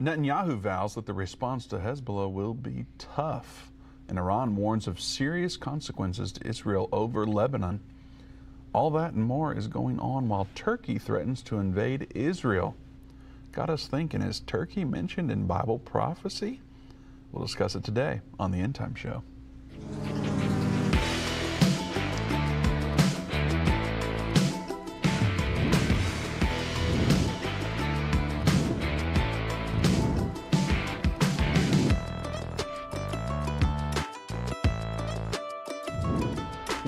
Netanyahu vows that the response to Hezbollah will be tough, and Iran warns of serious consequences to Israel over Lebanon. All that and more is going on while Turkey threatens to invade Israel. Got us thinking, is Turkey mentioned in Bible prophecy? We'll discuss it today on the Endtime Show.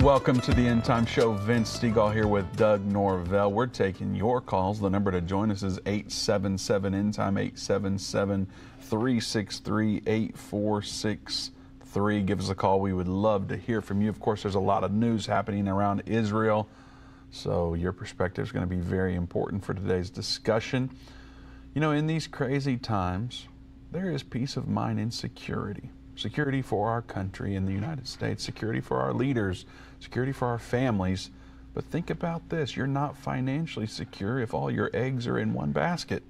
Welcome to the Endtime Show. Vince Stegall here with Doug Norvell. We're taking your calls. The number to join us is 877-ENDTIME, 877-363-8463. Give us a call. We would love to hear from you. Of course, there's a lot of news happening around Israel, so your perspective is going to be very important for today's discussion. You know, in these crazy times, there is peace of mind in security. Security for our country in the United States, security for our leaders, security for our families. But think about this, you're not financially secure if all your eggs are in one basket.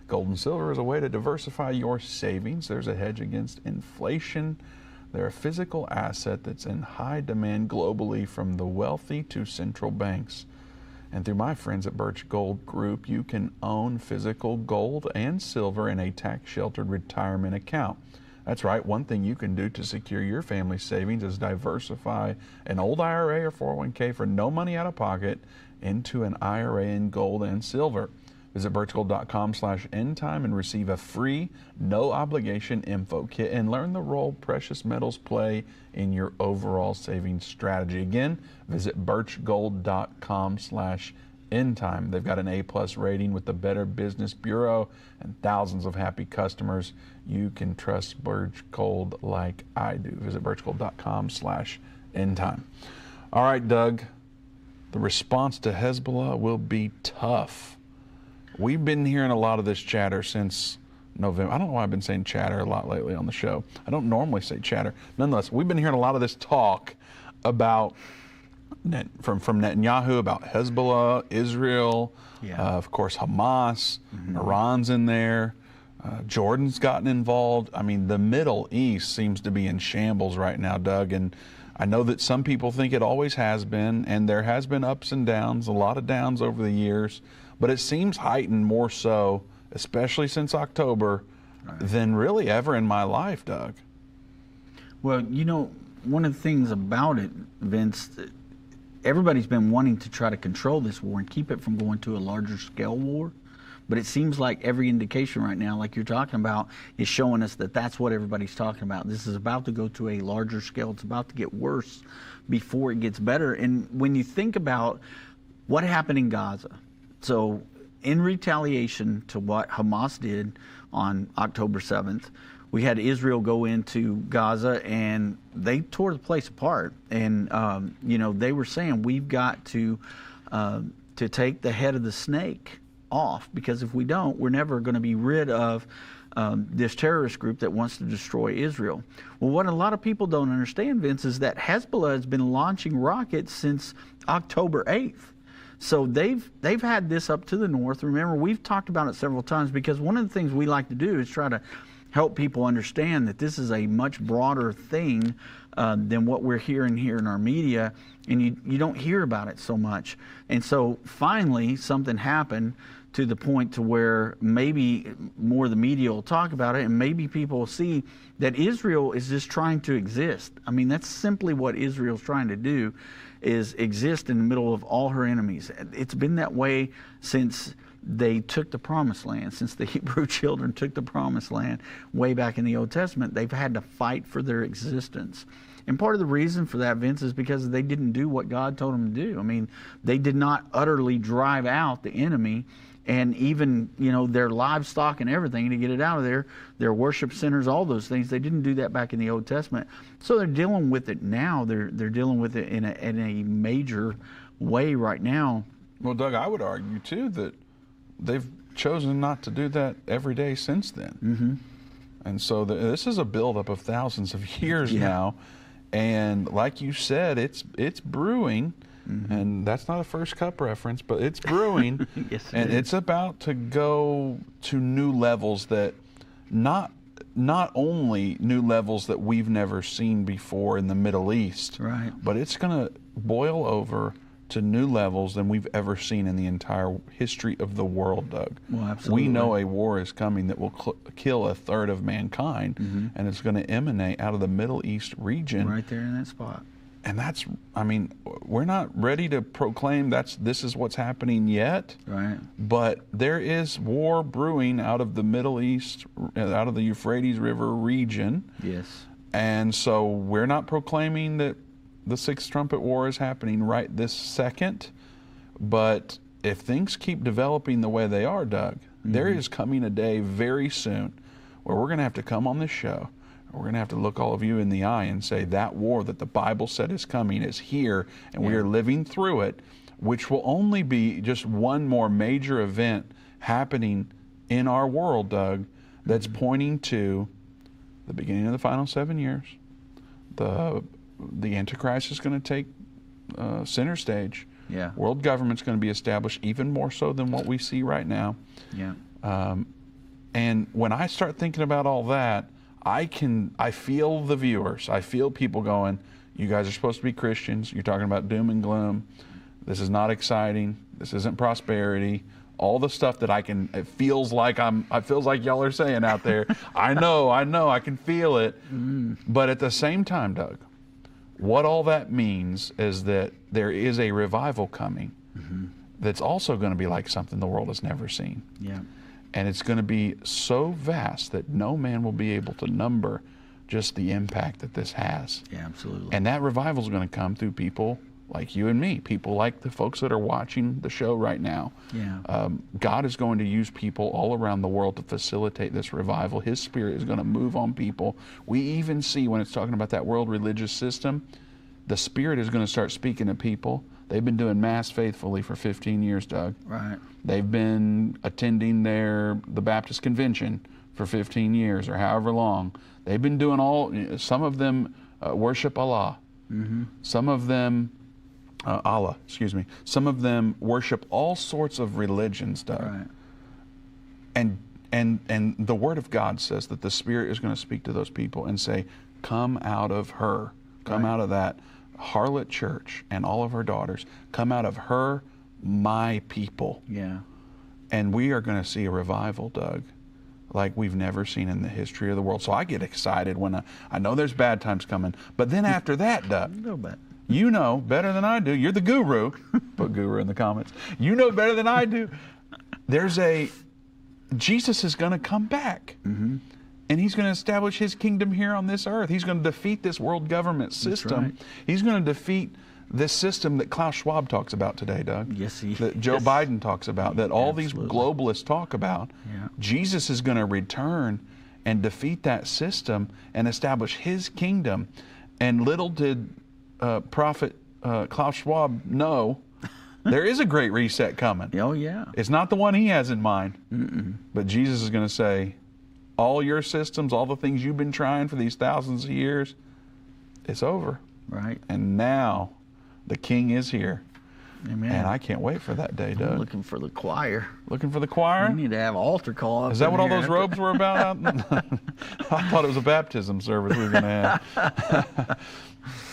Gold and silver is a way to diversify your savings. There's a hedge against inflation. They're a physical asset that's in high demand globally, from the wealthy to central banks. And through my friends at Birch Gold Group, you can own physical gold and silver in a tax-sheltered retirement account. That's right, one thing you can do to secure your family's savings is diversify an old IRA or 401k for no money out of pocket into an IRA in gold and silver. Visit birchgold.com/endtime and receive a free, no obligation info kit and learn the role precious metals play in your overall savings strategy. Again, visit birchgold.com/endtime. They've got an A+ rating with the Better Business Bureau and thousands of happy customers. You can trust Birch Gold like I do. Visit birchgold.com/endtime. All right, Doug, the response to Hezbollah will be tough. We've been hearing a lot of this chatter since November. I don't know why I've been saying chatter a lot lately on the show. I don't normally say chatter. Nonetheless, we've been hearing a lot of this talk about from Netanyahu about Hezbollah, Israel, of course Hamas, Iran's in there, Jordan's gotten involved. I mean, the Middle East seems to be in shambles right now, Doug, and I know that some people think it always has been, and there has been ups and downs, a lot of downs over the years, but it seems heightened more so, especially since October, than really ever in my life, Doug. Well, you know, one of the things about it, Vince, everybody's been wanting to try to control this war and keep it from going to a larger scale war. But it seems like every indication right now, like you're talking about, is showing us that that's what everybody's talking about. This is about to go to a larger scale. It's about to get worse before it gets better. And when you think about what happened in Gaza, so in retaliation to what Hamas did on October 7th, we had Israel go into Gaza and they tore the place apart. And, you know, they were saying we've got to take the head of the snake off, because if we don't, we're never going to be rid of this terrorist group that wants to destroy Israel. Well, what a lot of people don't understand, Vince, is that Hezbollah has been launching rockets since October 8th. So they've had this up to the north. Remember, we've talked about it several times, because one of the things we like to do is try to help people understand that this is a much broader thing than what we're hearing here in our media, and you don't hear about it so much. And so finally something happened to the point to where maybe more of the media will talk about it, and maybe people will see that Israel is just trying to exist. I mean, that's simply what Israel's trying to do, is exist in the middle of all her enemies. It's been that way since they took the promised land, since the Hebrew children took the promised land way back in the Old Testament. They've had to fight for their existence. And part of the reason for that, Vince, is because they didn't do what God told them to do. I mean, they did not utterly drive out the enemy, and even, you know, their livestock and everything to get it out of there, their worship centers, all those things. They didn't do that back in the Old Testament. So they're dealing with it now. They're dealing with it in a major way right now. Well, Doug, I would argue too that they've chosen not to do that every day since then. And so this is a buildup of thousands of years now. And like you said, it's brewing. And that's not a First Cup reference, but it's brewing. Yes, and it's about to go to new levels that not only new levels that we've never seen before in the Middle East, Right. but it's going to boil over to new levels than we've ever seen in the entire history of the world, Doug. Well, absolutely. We know a war is coming that will kill a third of mankind, and it's going to emanate out of the Middle East region. Right there in that spot. And that's, I mean, we're not ready to proclaim this is what's happening yet. Right. But there is war brewing out of the Middle East, out of the Euphrates River region. Yes. And so we're not proclaiming that the sixth trumpet war is happening right this second. But if things keep developing the way they are, Doug, there is coming a day very soon where we're going to have to come on this show. We're going to have to look all of you in the eye and say that war that the Bible said is coming is here, and we are living through it, which will only be just one more major event happening in our world, Doug, that's pointing to the beginning of the final 7 years. The Antichrist is going to take center stage. Yeah. World government's going to be established even more so than what we see right now. Yeah. And when I start thinking about all that, I feel the viewers. I feel people going, you guys are supposed to be Christians. You're talking about doom and gloom. This is not exciting. This isn't prosperity. All the stuff that it feels like y'all are saying out there. I know, I can feel it. But at the same time, Doug, what all that means is that there is a revival coming that's also going to be like something the world has never seen. Yeah. And it's going to be so vast that no man will be able to number just the impact that this has. Yeah, absolutely. And that revival is going to come through people like you and me, people like the folks that are watching the show right now. Yeah. God is going to use people all around the world to facilitate this revival. His Spirit is going to move on people. We even see when it's talking about that world religious system, the Spirit is going to start speaking to people. They've been doing Mass faithfully for 15 years, Doug. Right. They've been attending the Baptist Convention for 15 years or however long. They've been doing some of them worship Allah. Some of them, some of them worship all sorts of religions, Doug. Right. And the Word of God says that the Spirit is going to speak to those people and say, come out of her, come out of that harlot church and all of her daughters, come out of her, my people. Yeah. And we are going to see a revival, Doug, like we've never seen in the history of the world. So I get excited when I know there's bad times coming. But then after that, Doug, A little bit. you know better than I do. You're the guru. Put guru in the comments. You know better than I do. Jesus is going to come back. And he's going to establish his kingdom here on this earth. He's going to defeat this world government system. Right. He's going to defeat this system that Klaus Schwab talks about today, Doug. Yes, that Joe Biden talks about, that all these globalists talk about. Yeah. Jesus is going to return and defeat that system and establish his kingdom. And little did Prophet Klaus Schwab know there is a great reset coming. Oh, yeah. It's not the one he has in mind. But Jesus is going to say, all your systems, all the things you've been trying for these thousands of years, it's over. Right. And now the King is here. Amen. And I can't wait for that day, Doug. I'm looking for the choir. Looking for the choir? We need to have altar call. Is that what all those robes were about? I thought it was a baptism service we were going to have.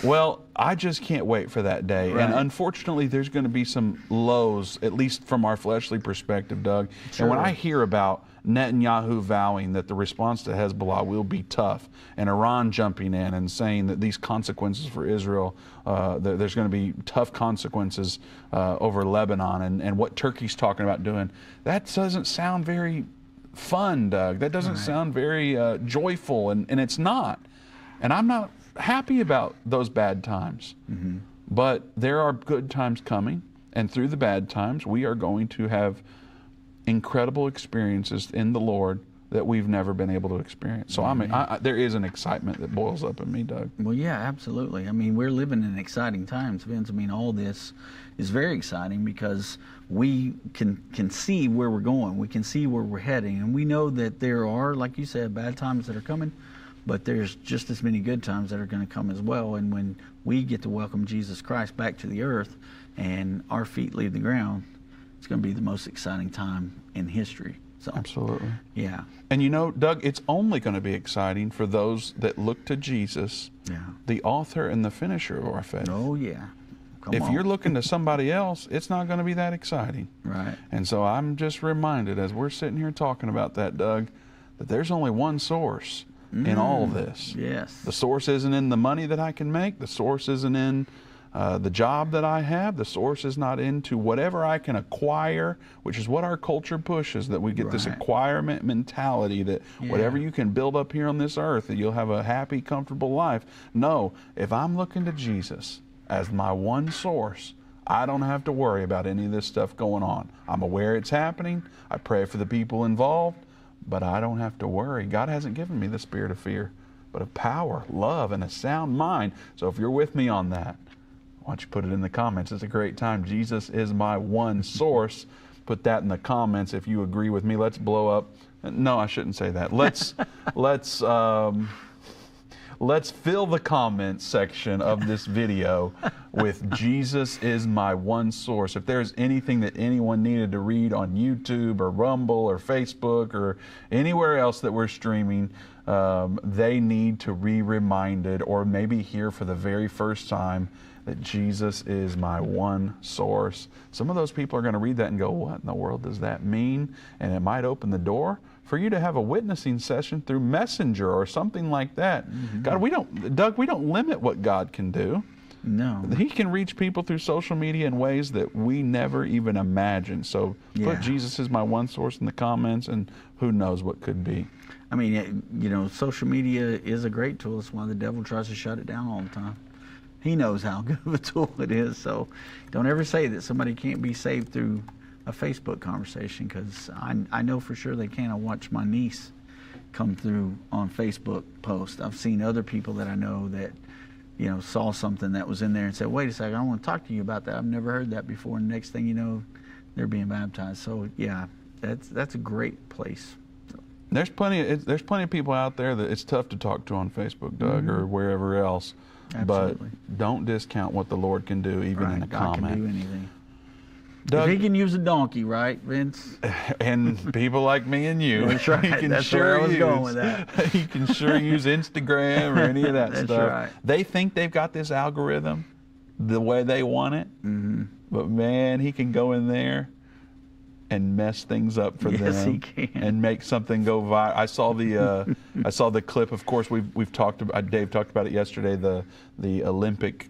Well, I just can't wait for that day. Right. And unfortunately, there's going to be some lows, at least from our fleshly perspective, Doug. Sure. And when I hear about Netanyahu vowing that the response to Hezbollah will be tough, and Iran jumping in and saying that these consequences for Israel, there's going to be tough consequences over Lebanon, and what Turkey's talking about doing, that doesn't sound very fun, Doug. That doesn't sound very joyful, and it's not. And I'm not happy about those bad times. But there are good times coming, and through the bad times, we are going to have incredible experiences in the Lord that we've never been able to experience. So there is an excitement that boils up in me, Doug. Well, yeah, absolutely. I mean, we're living in exciting times, Vince. I mean, all this is very exciting because we can see where we're going. We can see where we're heading. And we know that there are, like you said, bad times that are coming, but there's just as many good times that are going to come as well. And when we get to welcome Jesus Christ back to the earth and our feet leave the ground, it's going to be the most exciting time in history. So, Absolutely. yeah. And you know, Doug, it's only going to be exciting for those that look to Jesus, the author and the finisher of our faith. Oh, yeah. Come if on. you're looking to somebody else, it's not going to be that exciting. Right. And so I'm just reminded, as we're sitting here talking about that, Doug, that there's only one source in all of this. Yes. The source isn't in the money that I can make. The source isn't in the job that I have. The source is not into whatever I can acquire, which is what our culture pushes, that we get this acquirement mentality that whatever you can build up here on this earth, that you'll have a happy, comfortable life. No, if I'm looking to Jesus as my one source, I don't have to worry about any of this stuff going on. I'm aware it's happening. I pray for the people involved, but I don't have to worry. God hasn't given me the spirit of fear, but of power, love, and a sound mind. So if you're with me on that, why don't you put it in the comments? It's a great time. Jesus is my one source. Put that in the comments if you agree with me. Let's blow up. No, I shouldn't say that. Let's fill the comments section of this video with Jesus is my one source. If there's anything that anyone needed to read on YouTube or Rumble or Facebook or anywhere else that we're streaming, they need to be reminded or maybe hear for the very first time that Jesus is my one source. Some of those people are going to read that and go, what in the world does that mean? And it might open the door for you to have a witnessing session through Messenger or something like that. God, Doug, we don't limit what God can do. No. He can reach people through social media in ways that we never even imagined. So put Jesus is my one source in the comments, and who knows what could be. I mean, you know, social media is a great tool. That's why the devil tries to shut it down all the time. He knows how good of a tool it is. So don't ever say that somebody can't be saved through a Facebook conversation, because I know for sure they can. I watched my niece come through on Facebook post. I've seen other people that I know that, you know, saw something that was in there and said, wait a second, I want to talk to you about that. I've never heard that before. And next thing you know, they're being baptized. So yeah, that's a great place. There's plenty of people out there that it's tough to talk to on Facebook, Doug, or wherever else. Absolutely. But don't discount what the Lord can do, even in a God comment. can do anything. Doug, if he can use a donkey, right, Vince? And people like me and you, That's right. He can That's sure where I was use, going with that. He can sure use Instagram or any of that That's stuff. right. They think they've got this algorithm the way they want it, but man, he can go in there and mess things up for them. Yes, he can. And make something go viral. I saw the clip. Of course, we've talked about. Dave talked about it yesterday. The Olympic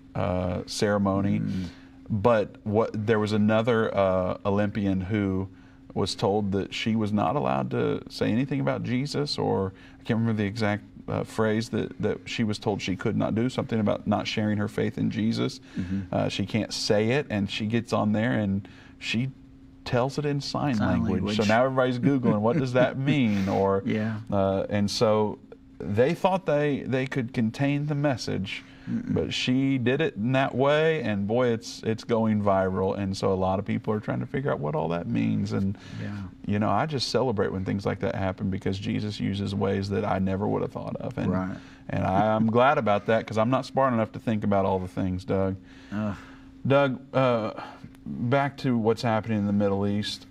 ceremony. But there was another Olympian who was told that she was not allowed to say anything about Jesus, or I can't remember the exact phrase that she was told she could not do, something about not sharing her faith in Jesus. She can't say it, and she gets on there and she tells it in sign language. So now everybody's Googling, what does that mean? Or and so they thought they could contain the message, but she did it in that way, and boy, it's going viral. And so a lot of people are trying to figure out what all that means. And you know, I just celebrate when things like that happen, because Jesus uses ways that I never would have thought of. And and I'm glad about that, because I'm not smart enough to think about all the things, Doug. Doug, back to what's happening in the Middle East.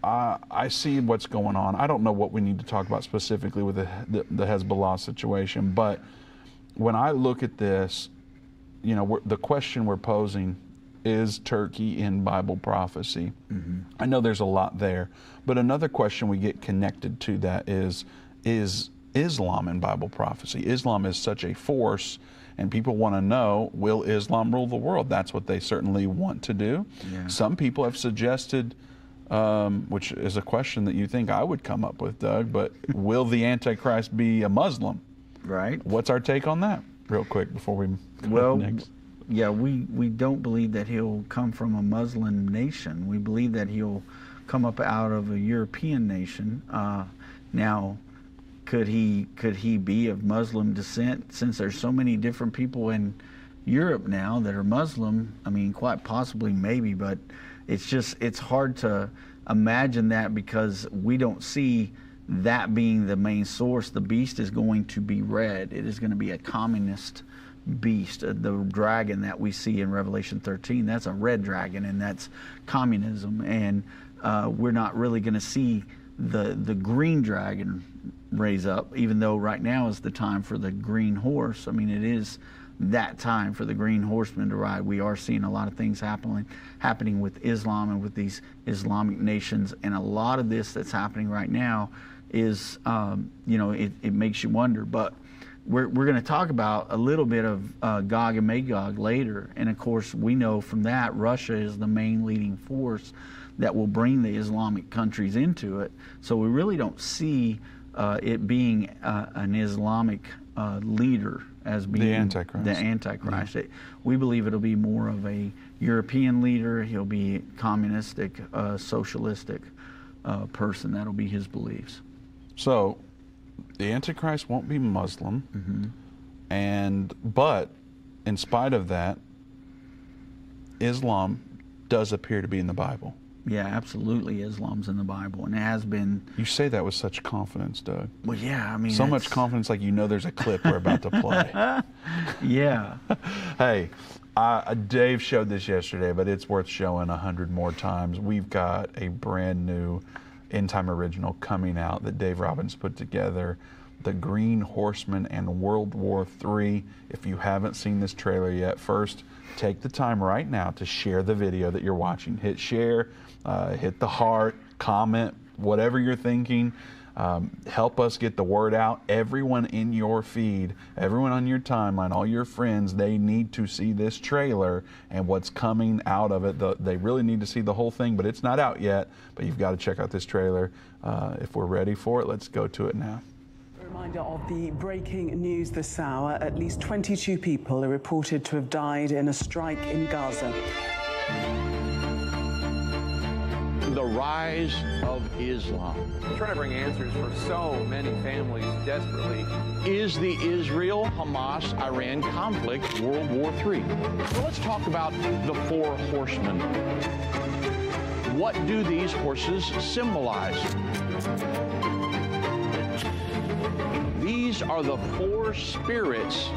I see what's going on. I don't know what we need to talk about specifically with the Hezbollah situation, but when I look at this, you know, the question we're posing is Turkey in Bible prophecy. I know there's a lot there, but another question we get connected to that is Islam in Bible prophecy? Islam is such a force, and people want to know, will Islam rule the world? That's what they certainly want to do. Some people have suggested, which is a question that you think I would come up with, Doug, but will the Antichrist be a Muslim? Right. What's our take on that, real quick, before we go next? Yeah, we don't believe that he'll come from a Muslim nation. We believe that he'll come up out of a European nation. Now, could he be of Muslim descent? Since there's so many different people in Europe now that are Muslim, I mean, quite possibly, maybe, but it's hard to imagine that, because we don't see that being the main source. The beast is going to be red. It is going to be a communist beast. The dragon that we see in Revelation 13, that's a red dragon, and that's communism. And we're not really going to see the green dragon raise up, even though right now is the time for the green horse. I mean, it is that time for the green horseman to ride. We are seeing a lot of things happening with Islam and with these Islamic nations, and a lot of this that's happening right now is, it makes you wonder. But we're going to talk about a little bit of Gog and Magog later, and of course we know from that Russia is the main leading force that will bring the Islamic countries into it. So we really don't see it being an Islamic leader as being the Antichrist. The Antichrist. We believe it'll be more of a European leader. He'll be communistic, socialistic person. That'll be his beliefs. So the Antichrist won't be Muslim, but in spite of that, Islam does appear to be in the Bible. Yeah, absolutely. Islam's in the Bible, and it has been. You say that with such confidence, Doug. Well, yeah, I mean, so much confidence, like there's a clip we're about to play. Yeah. Hey, Dave showed this yesterday, but it's worth showing 100 more times. We've got a brand new Endtime original coming out that Dave Robbins put together, The Green Horseman and World War III. If you haven't seen this trailer yet, first, take the time right now to share the video that you're watching. Hit share, hit the heart, comment, whatever you're thinking. Help us get the word out. Everyone in your feed, everyone on your timeline, all your friends, they need to see this trailer and what's coming out of it. They really need to see the whole thing, but it's not out yet. But you've got to check out this trailer. If we're ready for it, let's go to it now. Reminder of the breaking news this hour. At least 22 people are reported to have died in a strike in Gaza. The rise of Islam. We're trying to bring answers for so many families desperately. Is the Israel-Hamas-Iran conflict World War III? So let's talk about the four horsemen. What do these horses symbolize? These are the four spirits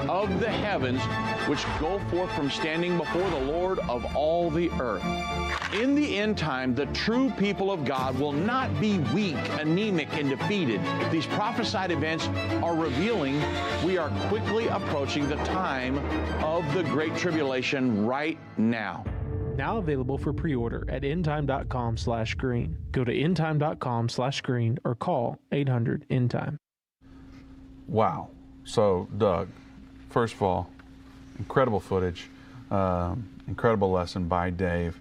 of the heavens which go forth from standing before the Lord of all the earth. In the end time, the true people of God will not be weak, anemic, and defeated. These prophesied events are revealing we are quickly approaching the time of the Great Tribulation right now. Now available for pre-order at endtime.com/green. Go to endtime.com/green or call 800-ENDTIME. Wow. So, Doug, first of all, incredible footage, incredible lesson by Dave.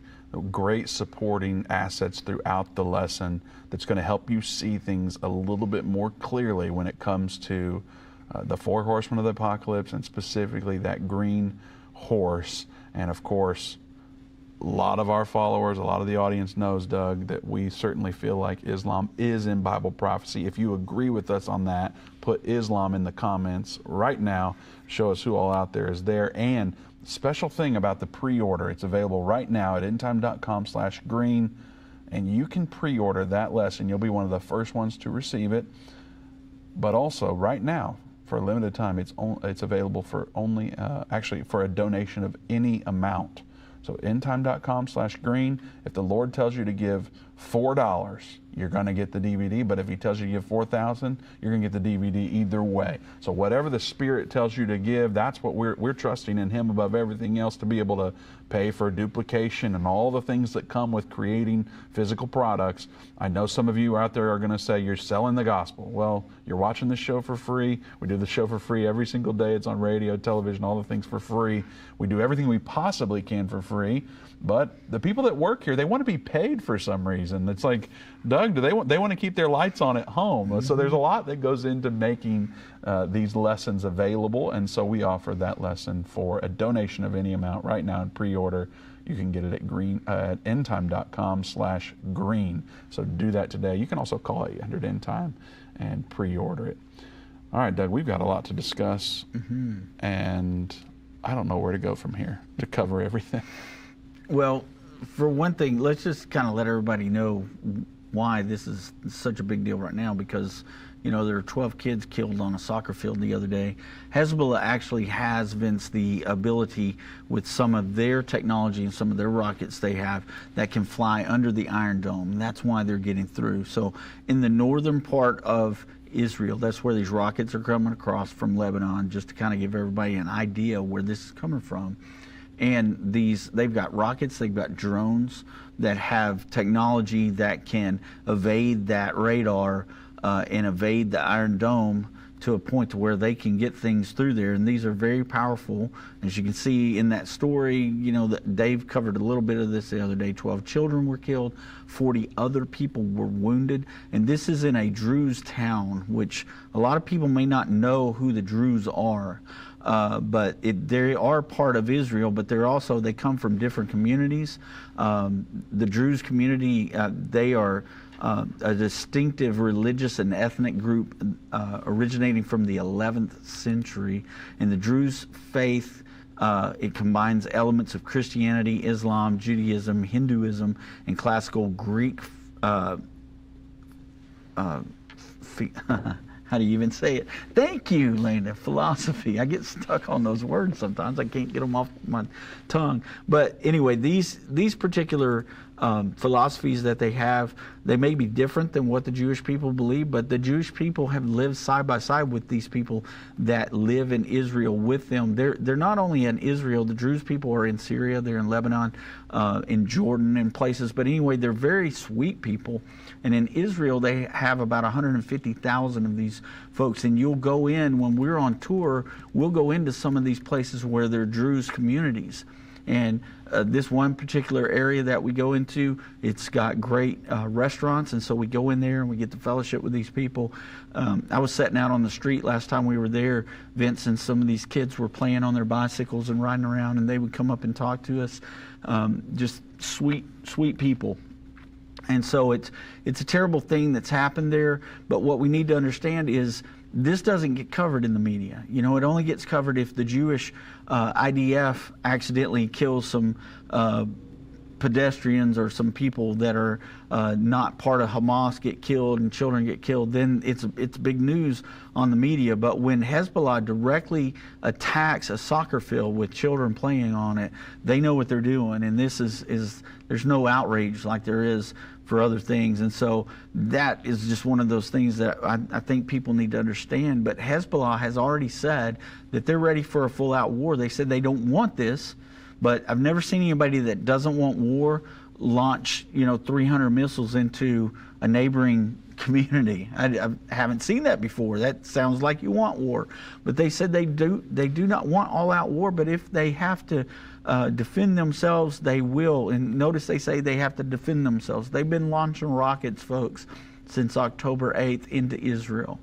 Great supporting assets throughout the lesson that's going to help you see things a little bit more clearly when it comes to the four horsemen of the apocalypse, and specifically that green horse. And of course, a lot of our followers, a lot of the audience knows, Doug, that we certainly feel like Islam is in Bible prophecy. If you agree with us on that, put Islam in the comments right now. Show us who all out there is there. And special thing about the pre-order, it's available right now at endtime.com/green, and you can pre-order that lesson. You'll be one of the first ones to receive it. But also right now, for a limited time, it's available for only actually for a donation of any amount. So endtime.com/green. If the Lord tells you to give $4, you're going to get the DVD. But if He tells you to give $4,000, you're going to get the DVD either way. So whatever the Spirit tells you to give, that's what we're trusting in Him above everything else to be able to pay for duplication and all the things that come with creating physical products. I know some of you out there are going to say you're selling the gospel. Well, you're watching the show for free. We do the show for free every single day. It's on radio, television, all the things for free. We do everything we possibly can for free. But the people that work here, they want to be paid for some reason. It's like, Doug, they want to keep their lights on at home. Mm-hmm. So there's a lot that goes into making these lessons available. And so we offer that lesson for a donation of any amount right now in pre-order. You can get it at endtime.com/green. So do that today. You can also call 800-ENDTIME and pre-order it. All right, Doug, we've got a lot to discuss. Mm-hmm. And I don't know where to go from here to cover everything. Well, for one thing, let's just kind of let everybody know why this is such a big deal right now, because there are 12 kids killed on a soccer field the other day. Hezbollah actually has, Vince, the ability with some of their technology and some of their rockets they have that can fly under the Iron Dome. And that's why they're getting through. So in the northern part of Israel, that's where these rockets are coming across from Lebanon, just to kind of give everybody an idea where this is coming from. And they've got rockets, they've got drones that have technology that can evade that radar and evade the Iron Dome to a point to where they can get things through there. And these are very powerful. As you can see in that story, that Dave covered a little bit of this the other day. 12 children were killed, 40 other people were wounded. And this is in a Druze town, which a lot of people may not know who the Druze are. But they are part of Israel, but they come from different communities. The Druze community, they are a distinctive religious and ethnic group originating from the 11th century. And the Druze faith, it combines elements of Christianity, Islam, Judaism, Hinduism, and classical Greek how do you even say it? Thank you, Lena. Philosophy. I get stuck on those words sometimes. I can't get them off my tongue. But anyway, these particular philosophies that they have, they may be different than what the Jewish people believe, but the Jewish people have lived side by side with these people that live in Israel with them. They're not only in Israel. The Druze people are in Syria, they're in Lebanon, in Jordan, and places. But anyway, they're very sweet people. And in Israel, they have about 150,000 of these folks. And you'll go in, when we're on tour, we'll go into some of these places where there are Druze communities. And this one particular area that we go into, it's got great restaurants, and so we go in there and we get to fellowship with these people. I was sitting out on the street last time we were there, Vince, and some of these kids were playing on their bicycles and riding around, and they would come up and talk to us. Just sweet people. And so it's a terrible thing that's happened there, but what we need to understand is this doesn't get covered in the media. It only gets covered if the Jewish IDF accidentally kills some pedestrians or some people that are not part of Hamas get killed and children get killed. Then it's big news on the media. But when Hezbollah directly attacks a soccer field with children playing on it, they know what they're doing. And this is there's no outrage like there is for other things. And so that is just one of those things that I think people need to understand. But Hezbollah has already said that they're ready for a full-out war. They said they don't want this, but I've never seen anybody that doesn't want war launch 300 missiles into a neighboring community. I haven't seen that before. That sounds like you want war. But they said they do not want all-out war, but if they have to defend themselves, they will. And notice they say they have to defend themselves. They've been launching rockets, folks, since October 8th into Israel.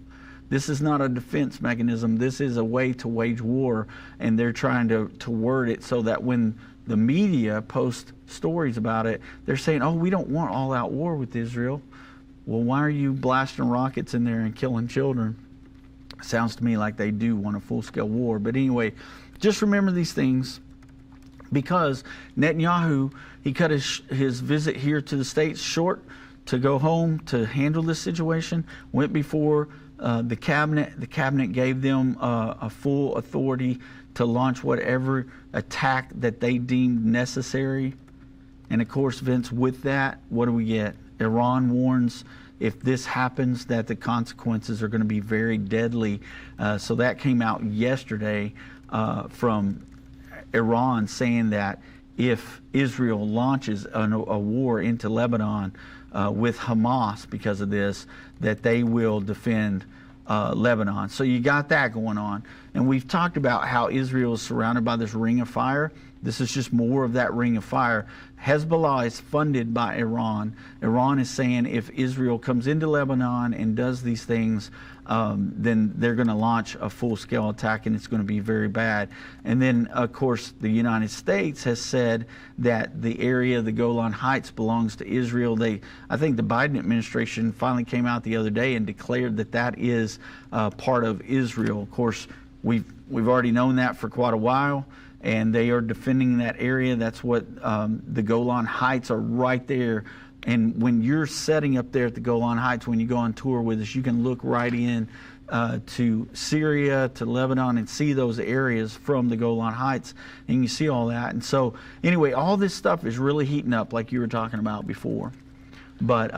This is not a defense mechanism. This is a way to wage war, and they're trying to word it so that when the media post stories about it, they're saying, oh, we don't want all-out war with Israel. Well, why are you blasting rockets in there and killing children? Sounds to me like they do want a full-scale war. But anyway, just remember these things, because Netanyahu, he cut his visit here to the States short to go home to handle this situation, went before the cabinet. The cabinet gave them a full authority to launch whatever attack that they deemed necessary. And of course, Vince, with that, what do we get? Iran warns if this happens that the consequences are going to be very deadly. So that came out yesterday from Iran, saying that if Israel launches a war into Lebanon with Hamas because of this, that they will defend Lebanon. So you got that going on. And we've talked about how Israel is surrounded by this ring of fire. This is just more of that ring of fire. Hezbollah is funded by Iran. Iran is saying if Israel comes into Lebanon and does these things, then they're going to launch a full-scale attack, and it's going to be very bad. And then, of course, the United States has said that the area, the Golan Heights, belongs to Israel. I think the Biden administration finally came out the other day and declared that that is part of Israel. Of course, we've already known that for quite a while, and they are defending that area. That's what the Golan Heights are, right there And when you're setting up there at the Golan Heights, when you go on tour with us, you can look right in to Syria, to Lebanon, and see those areas from the Golan Heights, and you see all that. And so, anyway, all this stuff is really heating up, like you were talking about before. But,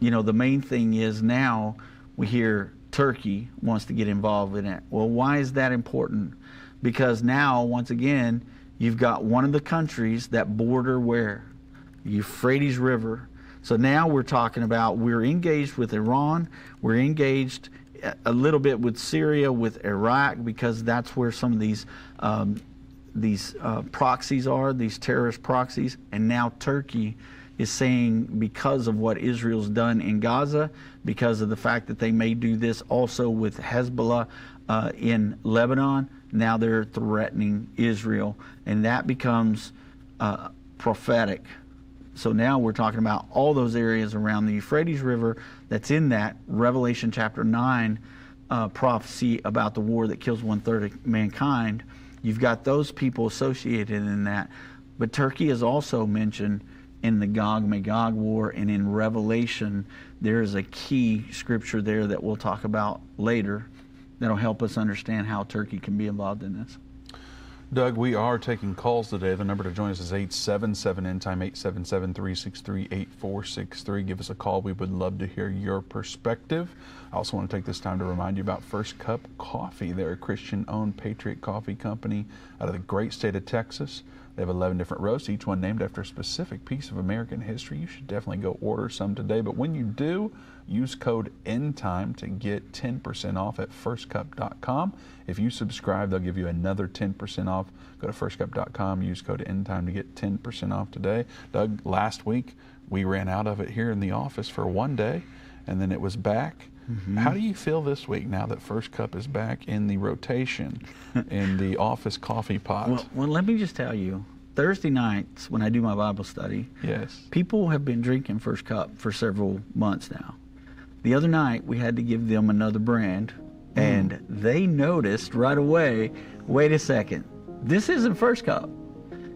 you know, the main thing is now we hear Turkey wants to get involved in it. Well, why is that important? Because now, once again, you've got one of the countries that border where? The Euphrates River. So now we're talking about, we're engaged with Iran, we're engaged a little bit with Syria, with Iraq, because that's where some of these proxies are, these terrorist proxies. And now Turkey is saying, because of what Israel's done in Gaza, because of the fact that they may do this also with Hezbollah in Lebanon, now they're threatening Israel, and that becomes prophetic. So now we're talking about all those areas around the Euphrates River that's in that Revelation chapter 9 prophecy about the war that kills 1/3 of mankind. You've got those people associated in that. But Turkey is also mentioned in the Gog-Magog war, and in Revelation there is a key scripture there that we'll talk about later that'll help us understand how Turkey can be involved in this. Doug, we are taking calls today. The number to join us is 877-ENDTIME, 877-363-8463. Give us a call. We would love to hear your perspective. I also want to take this time to remind you about First Cup Coffee. They're a Christian-owned Patriot Coffee company out of the great state of Texas. They have 11 different roasts, each one named after a specific piece of American history. You should definitely go order some today. But when you do, use code ENDTIME to get 10% off at firstcup.com. If you subscribe, they'll give you another 10% off. Go to firstcup.com, use code ENDTIME to get 10% off today. Doug, last week we ran out of it here in the office for one day, and then it was back. Mm-hmm. How do you feel this week now that First Cup is back in the rotation in the office coffee pot? Well, let me just tell you, Thursday nights when I do my Bible study, yes, people have been drinking First Cup for several months now. The other night we had to give them another brand, and they noticed right away, wait a second, this isn't First Cup.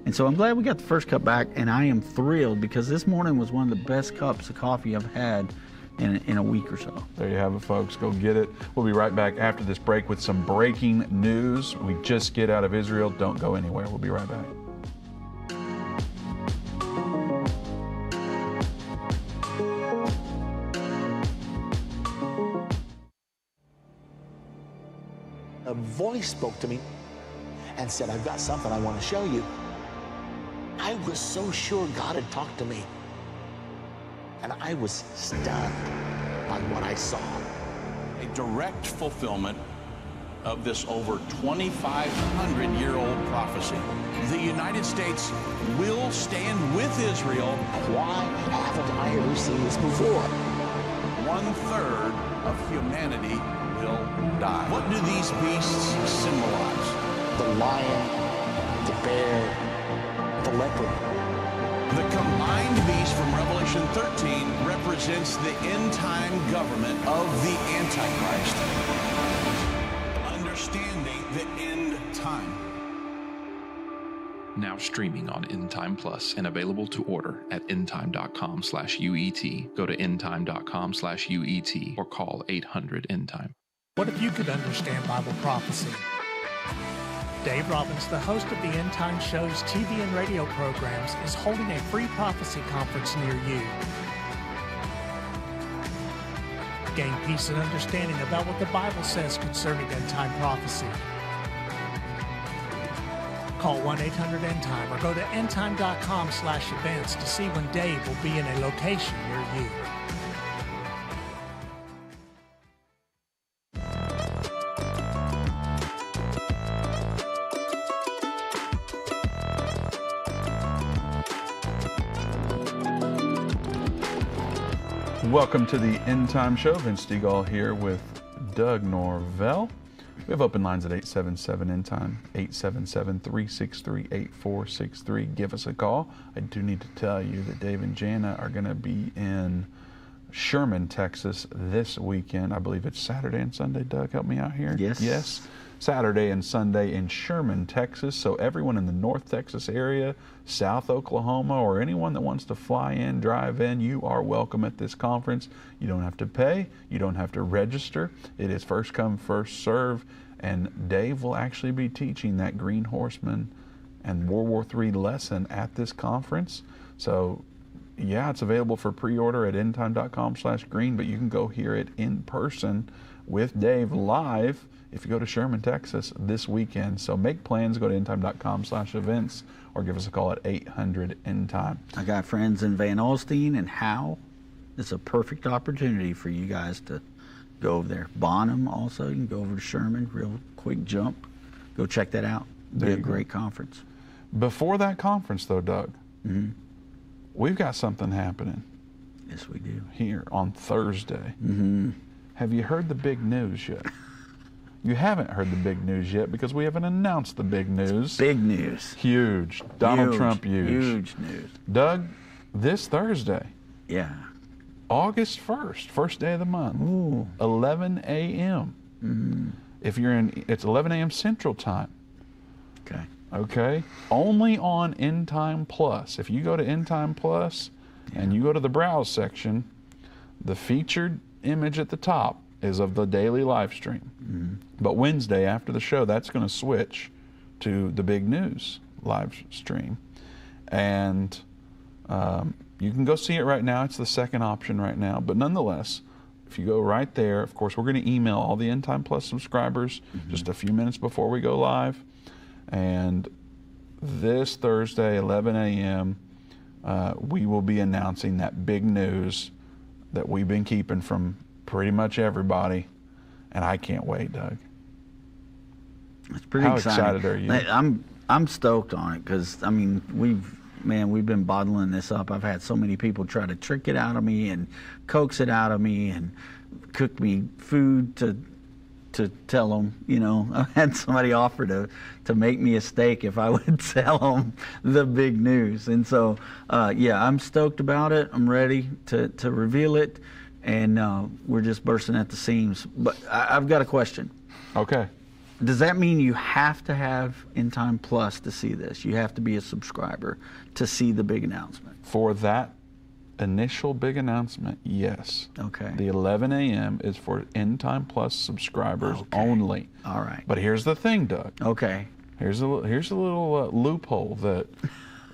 And so I'm glad we got the First Cup back, and I am thrilled because this morning was one of the best cups of coffee I've had in a week or so. There you have it, folks. Go get it. We'll be right back after this break with some breaking news. We just get out of Israel. Don't go anywhere. We'll be right back. A voice spoke to me and said, I've got something I want to show you. I was so sure God had talked to me. And I was stunned by what I saw. A direct fulfillment of this over 2,500-year-old prophecy. The United States will stand with Israel. Why haven't I ever seen this before? 1/3 of humanity will die. What do these beasts symbolize? The lion, the bear, the leopard. The combined beast from Revelation 13 represents the end-time government of the Antichrist. Understanding the end time. Now streaming on Endtime Plus and available to order at endtime.com/UET. Go to endtime.com/UET or call 800-ENDTIME. What if you could understand Bible prophecy? Dave Robbins, the host of the Endtime Show's TV and radio programs, is holding a free prophecy conference near you. Gain peace and understanding about what the Bible says concerning end-time prophecy. Call 1-800-ENDTIME or go to endtime.com/events to see when Dave will be in a location near you. Welcome to the Endtime Show. Vince Stegall here with Doug Norvell. We have open lines at 877-ENDTIME, 877-363-8463. Give us a call. I do need to tell you that Dave and Jana are going to be in Sherman, Texas this weekend. I believe it's Saturday and Sunday. Doug, help me out here. Yes. Yes. Saturday and Sunday in Sherman, Texas. So everyone in the North Texas area, South Oklahoma, or anyone that wants to fly in, drive in, you are welcome at this conference. You don't have to pay. You don't have to register. It is first come, first serve. And Dave will actually be teaching that Green Horseman and World War III lesson at this conference. So yeah, it's available for pre-order at endtime.com/green, but you can go hear it in person with Dave live if you go to Sherman, Texas this weekend. So make plans, go to endtime.com/events, or give us a call at 800-ENDTIME. I got friends in Van Alstyne and Howe. It's a perfect opportunity for you guys to go over there. Bonham also, you can go over to Sherman, real quick jump. Go check that out. It'll be a great conference. Before that conference though, Doug, we've got something happening. Yes, we do. Here on Thursday. Have you heard the big news yet? You haven't heard the big news yet because we haven't announced the big news. It's big news. Huge. Donald Trump huge. Huge news. Doug, this Thursday. Yeah. August 1st, first day of the month. 11 a.m. If you're in, it's 11 a.m. Central Time. Okay. Okay. Only on Endtime Plus. If you go to Endtime Plus and you go to the browse section, the featured image at the top is of the daily live stream. But Wednesday after the show, that's going to switch to the big news live stream. And you can go see it right now. It's the second option right now. But nonetheless, if you go right there, of course, we're going to email all the Endtime Plus subscribers just a few minutes before we go live. And this Thursday, 11 a.m., we will be announcing that big news that we've been keeping from pretty much everybody. And I can't wait, Doug. It's pretty exciting. How excited are you? I'm stoked on it because, I mean, we've been bottling this up. I've had so many people try to trick it out of me and coax it out of me and cook me food to tell them, you know. I had somebody offer to make me a steak if I would tell them the big news. And so, yeah, I'm stoked about it. I'm ready to reveal it. And we're just bursting at the seams. But I've got a question. Okay. Does that mean you have to have Endtime Plus to see this? You have to be a subscriber to see the big announcement? For that initial big announcement, yes. Okay. The 11 a.m. is for Endtime Plus subscribers only. All right. But here's the thing, Doug. Okay. Here's a little loophole that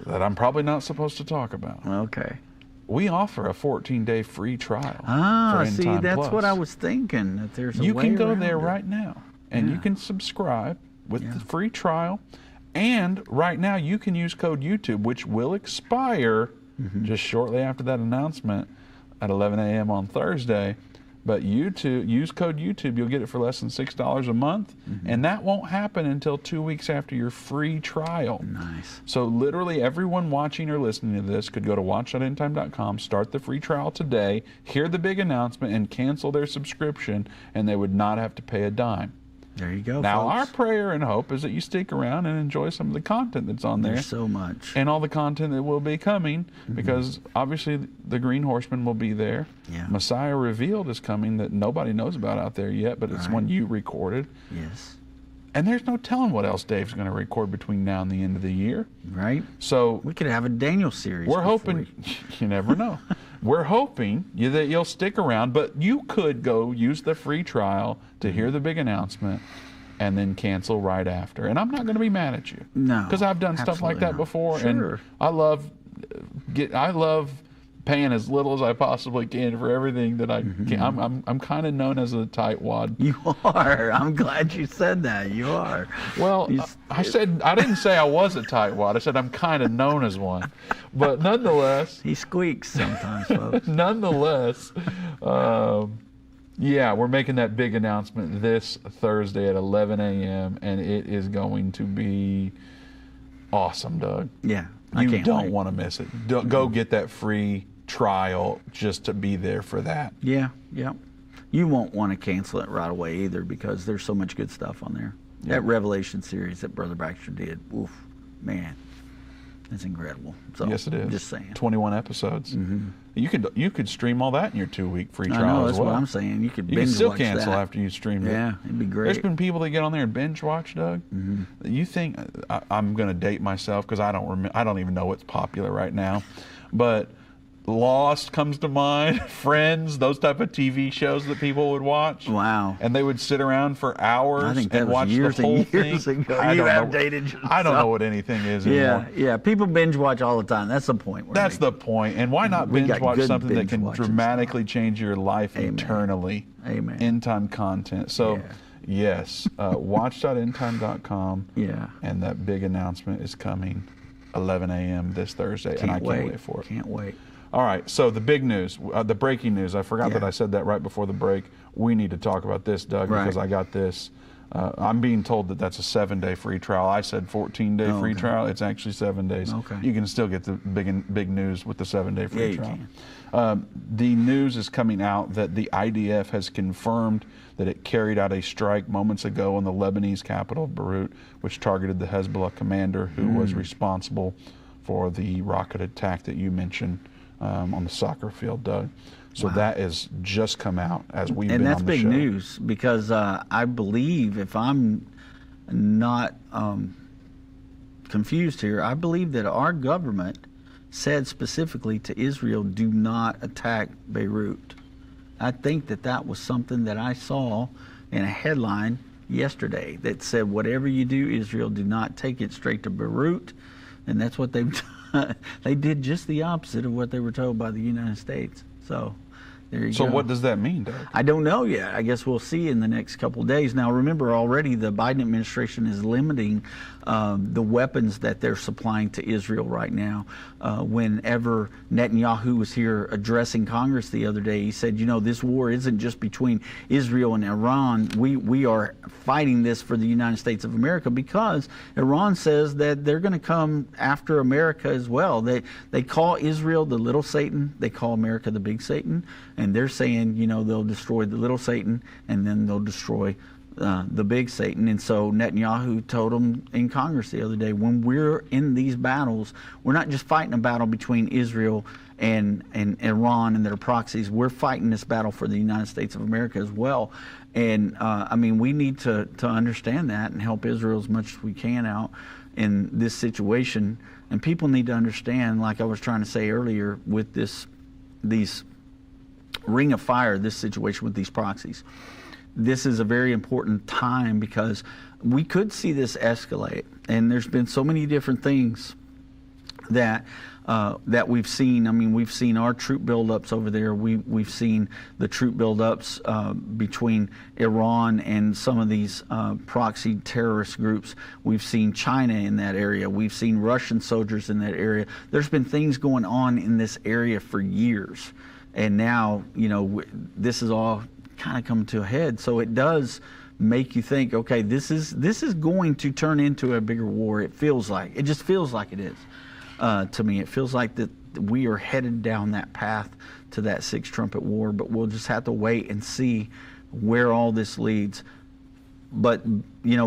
I'm probably not supposed to talk about. Okay. We offer a 14-day free trial. Ah, for see, Endtime that's Plus. what I was thinking. That there's a You way can go around there it. right now, and you Yeah. can subscribe with the free trial. And right now, you can use code YouTube, which will expire just shortly after that announcement at 11 a.m. on Thursday. But use code YouTube. You'll get it for less than $6 a month. And that won't happen until 2 weeks after your free trial. Nice. So literally everyone watching or listening to this could go to watch.endtime.com, start the free trial today, hear the big announcement, and cancel their subscription, and they would not have to pay a dime. There you go, Now, folks. our prayer and hope is that you stick around and enjoy some of the content that's on there. There's so much. And all the content that will be coming, because obviously the Green Horseman will be there. Yeah. Messiah Revealed is coming that nobody knows about out there yet, but it's one you recorded. Yes. And there's no telling what else Dave's going to record between now and the end of the year. Right. So we could have a Daniel series. We're hoping, you never know. We're hoping that you'll stick around, but you could go use the free trial to hear the big announcement and then cancel right after. And I'm not going to be mad at you. No. Because I've done stuff like that before. Sure. And I love paying as little as I possibly can for everything that I can. I'm kind of known as a tightwad. You are. I'm glad you said that. You are. Well, I didn't say I was a tightwad. I said I'm kind of known as one. But nonetheless. He squeaks sometimes, folks. Nonetheless, yeah, we're making that big announcement this Thursday at 11 a.m. and it is going to be awesome, Doug. Yeah. You don't want to miss it. Go get that free trial just to be there for that. Yeah, yeah. You won't want to cancel it right away either because there's so much good stuff on there. Yeah. That Revelation series that Brother Baxter did, oof, man. That's incredible. So, Yes, it is. Just saying. 21 episodes. Mm-hmm. You could stream all that in your 2-week free trial I know, as that's well. what I'm saying. You could You binge can still watch cancel that. after you streamed it. Yeah, it'd be great. There's been people that get on there and binge watch, Doug. Mm-hmm. You think I'm going to date myself because I don't even know what's popular right now, but Lost comes to mind, Friends, those type of TV shows that people would watch. Wow. And they would sit around for hours I think that and was watch years the whole and years thing. ago. I You don't have know. dated yourself. I don't know what anything is anymore. Yeah. People binge watch all the time. That's the point. That's the point. And why not We binge got watch good something that binge can watching dramatically change your life Amen. eternally? Amen. End-time content. So, Yeah. yes, watch.endtime.com. Yeah. And that big announcement is coming 11 a.m. this Thursday, and I can't wait for it. Can't wait. All right, so the big news, the breaking news. I forgot Yeah. that I said that right before the break. We need to talk about this, Doug, Right. because I got this. I'm being told that that's a 7-day free trial. I said 14-day free okay. trial. It's actually 7 days. Okay. You can still get the big news with the 7-day free Yeah, you trial. can. The news is coming out that the IDF has confirmed that it carried out a strike moments ago on the Lebanese capital of Beirut, which targeted the Hezbollah commander who was responsible for the rocket attack that you mentioned on the soccer field, Doug. So that has just come out as we've been on the show. And that's big news because I believe, if I'm not confused here, I believe that our government said specifically to Israel, do not attack Beirut. I think that was something that I saw in a headline yesterday that said, whatever you do, Israel, do not take it straight to Beirut. And that's what they've done. They did just the opposite of what they were told by the United States. So there you go. So what does that mean, Doug? I don't know yet. I guess we'll see in the next couple of days. Now, remember, already the Biden administration is limiting the weapons that they're supplying to Israel right now. Whenever Netanyahu was here addressing Congress the other day, he said, this war isn't just between Israel and Iran. We are fighting this for the United States of America because Iran says that they're going to come after America as well. They call Israel the little Satan. They call America the big Satan. And they're saying, they'll destroy the little Satan and then they'll destroy the big Satan. And so Netanyahu told them in Congress the other day, when we're in these battles, we're not just fighting a battle between Israel and Iran and their proxies. We're fighting this battle for the United States of America as well. And we need to understand that and help Israel as much as we can out in this situation. And people need to understand, like I was trying to say earlier, with these ring of fire, this situation with these proxies. This is a very important time because we could see this escalate, and there's been so many different things that we've seen. We've seen our troop buildups over there. We've seen the troop buildups between Iran and some of these proxy terrorist groups. We've seen China in that area. We've seen Russian soldiers in that area. There's been things going on in this area for years, and now this is all kind of come to a head. So it does make you think, okay, this is going to turn into a bigger war. It just feels like it is. To me, it feels like that we are headed down that path to that Sixth Trumpet War, but we'll just have to wait and see where all this leads. But,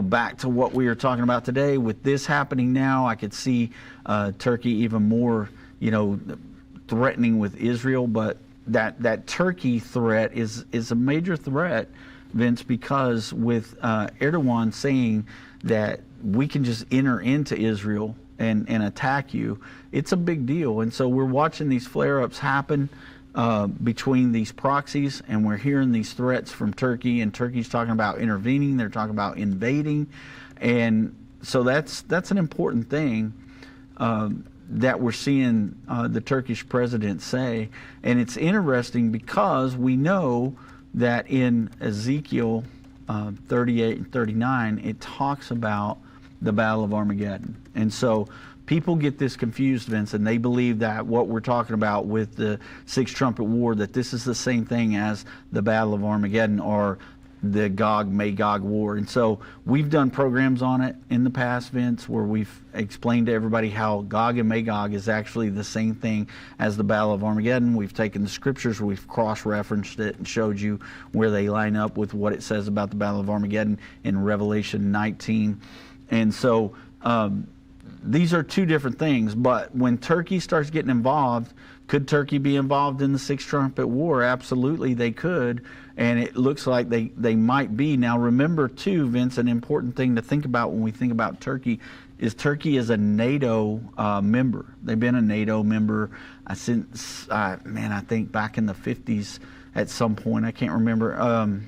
back to what we were talking about today, with this happening now, I could see Turkey even more, threatening with Israel, but that Turkey threat is a major threat, Vince, because with Erdogan saying that we can just enter into Israel and attack you, it's a big deal. And so we're watching these flare-ups happen between these proxies, and we're hearing these threats from Turkey, and Turkey's talking about intervening, they're talking about invading. And so that's an important thing that we're seeing the Turkish president say. And it's interesting because we know that in Ezekiel 38 and 39, it talks about the Battle of Armageddon. And so people get this confused, Vince, and they believe that what we're talking about with the Sixth Trumpet War, that this is the same thing as the Battle of Armageddon or the Gog-Magog War. And so we've done programs on it in the past, Vince, where we've explained to everybody how Gog and Magog is actually the same thing as the Battle of Armageddon. We've taken the scriptures, we've cross-referenced it and showed you where they line up with what it says about the Battle of Armageddon in Revelation 19. And so these are two different things. But when Turkey starts getting involved, could Turkey be involved in the Sixth Trumpet War? Absolutely, they could. And it looks like they might be. Now, remember, too, Vince, an important thing to think about when we think about Turkey is a NATO member. They've been a NATO member since, I think back in the 50s at some point. I can't remember.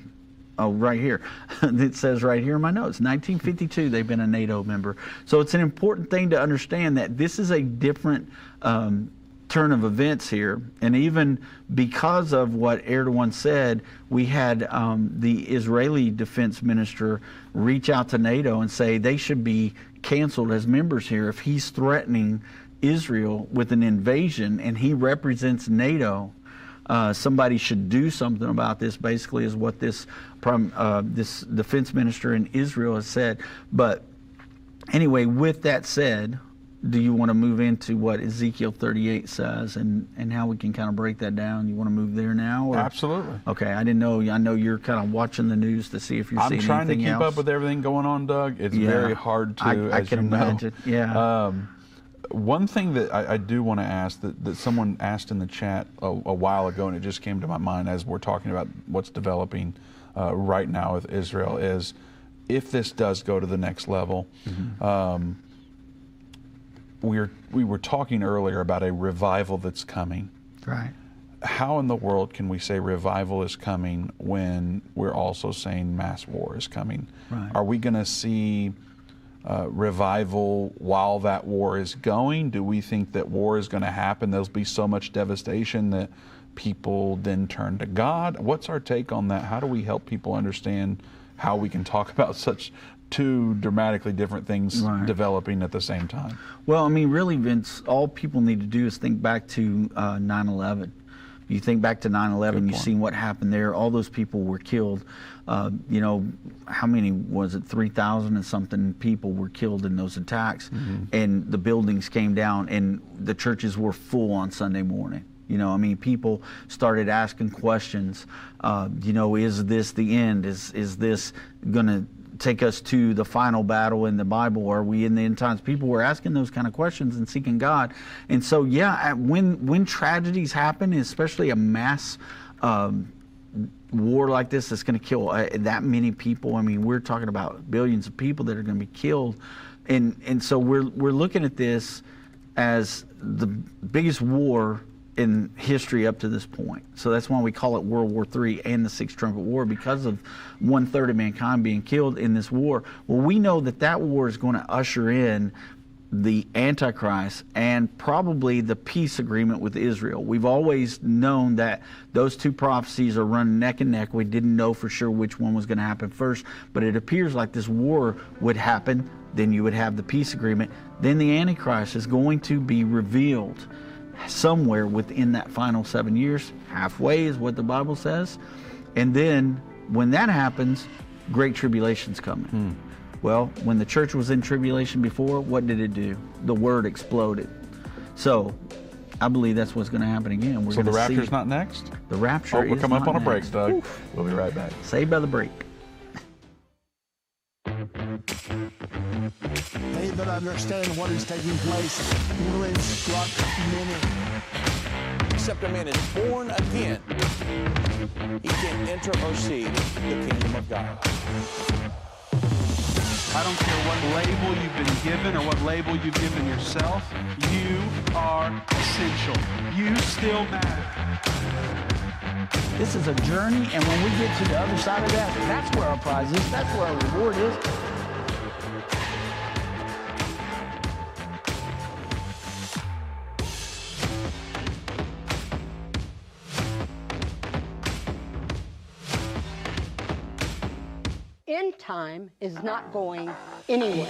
Right here. It says right here in my notes, 1952, they've been a NATO member. So it's an important thing to understand that this is a different turn of events here. And even because of what Erdogan said, we had the Israeli defense minister reach out to NATO and say they should be canceled as members here. If he's threatening Israel with an invasion and he represents NATO, somebody should do something about this, basically, is what this defense minister in Israel has said. But anyway, with that said, do you want to move into what Ezekiel 38 says and how we can kind of break that down? You want to move there now? Or? Absolutely. Okay, I didn't know. I know you're kind of watching the news to see if you're seeing anything else. I'm trying to keep up with everything going on, Doug. It's very hard to, I can imagine. Yeah. One thing that I do want to ask that someone asked in the chat a while ago, and it just came to my mind as we're talking about what's developing right now with Israel, is if this does go to the next level, we were talking earlier about a revival that's coming. Right. How in the world can we say revival is coming when we're also saying mass war is coming? Right. Are we going to see revival while that war is going? Do we think that war is going to happen? There'll be so much devastation that people then turn to God. What's our take on that? How do we help people understand how we can talk about such two dramatically different things developing at the same time? Well, I mean, really, Vince, all people need to do is think back to 9/11. You think back to 9/11, you've seen what happened there. All those people were killed. You know, how many was it? 3,000 and something people were killed in those attacks. And the buildings came down and the churches were full on Sunday morning. You know, I mean, people started asking questions. You know, is this the end? Is this going to take us to the final battle in the Bible? Are we in the end times? People were asking those kind of questions and seeking God. And so, yeah, when tragedies happen, especially a mass war like this that's going to kill that many people. I mean, we're talking about billions of people that are going to be killed. And so we're looking at this as the biggest war in history up to this point. So that's why we call it World War III and the Sixth Trumpet War, because of 1/3 of mankind being killed in this war. Well, we know that war is going to usher in the Antichrist and probably the peace agreement with Israel. We've always known that those two prophecies are running neck and neck. We didn't know for sure which one was going to happen first, but it appears like this war would happen. Then you would have the peace agreement. Then the Antichrist is going to be revealed somewhere within that final 7 years. Halfway is what the Bible says. And then when that happens, great tribulation's coming. Well, when the church was in tribulation before, what did it do? The word exploded. So I believe that's what's going to happen again. So the rapture's not next? The rapture is we're coming up on a break, next. Doug. Oof. We'll be right back. Saved by the break. They that understand what is taking place will instruct many. Except a man is born again, he can't enter or see the kingdom of God. I don't care what label you've been given or what label you've given yourself. You are essential. You still matter. This is a journey, and when we get to the other side of that, that's where our prize is. That's where our reward is. End time is not going anywhere.